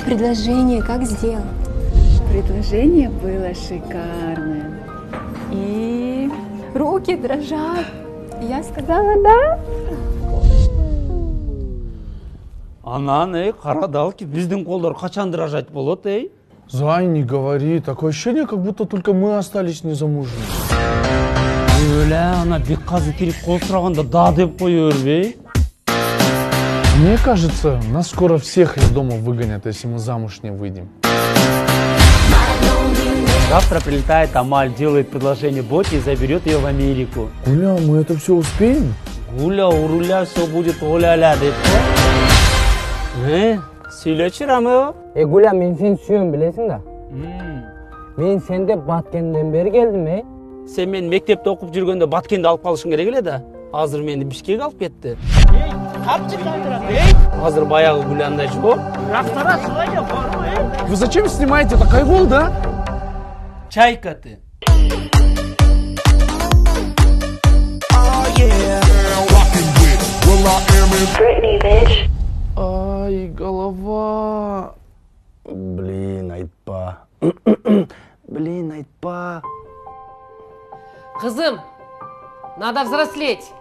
предложение как сделал? Предложение было шикарное. И руки дрожат. Я сказала да. Анан, карадалки, биздин колдор качан дрожать болот, Зай, не говори. Такое ощущение, как будто только мы остались незамужними. Ана бек казы кирип кол сураганда да деп кое бербей? Мне кажется, нас скоро всех из дома выгонят, если мы замуж не выйдем. Завтра прилетает Амаль, делает предложение Боте и заберет ее в Америку. Гуля, мы это все успеем? Гуля, у руля все будет оля-ля деп. Сөйлечі, Рамео. Гуля, мен сен сүйем білесің да. Мен сенде Баткенден бері келдім, Сен мен мектепте оқып жүргенде Баткенді алып қалышың керек еледі. Азыр мені Бишкек алып кетті. Азыр баяғы Гуляндай жоқ. Вы зачем снимаете? Это Кайгол, да? Чайка ты. Ай, голова. Блин, айтпа. Блин, айтпа. Кызым, надо взрослеть.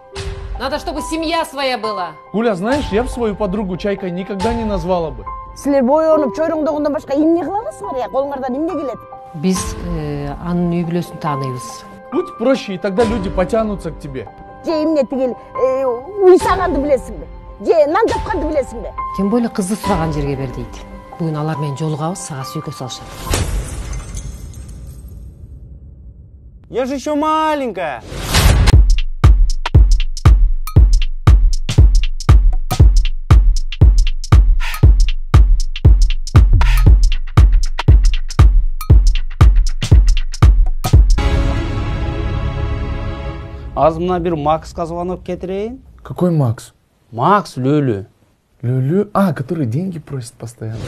Надо, чтобы семья своя была. Гуля, знаешь, я бы свою подругу Чайкой никогда не назвала бы. Силер бойонуп чойроңдогондон башка эмне кыла аласыңар я? Колуңардан эмне келет? Биз анын үй бүлөсүн тааныйбыз. Будь проще, и тогда люди потянутся к тебе. Же эмне тигил уй саганды билесиңби? Же нан жапканды билесиңби? Тем более кызды сураган жерге бер дейт. Бүгүн алар менен жолугабыз, сага сүйкө салышат. Я же еще маленькая. Аз мына бир Максқа звонок кетирейин. Какой Макс? Макс Лөлү. Лёлю? А, который деньги просит постоянно.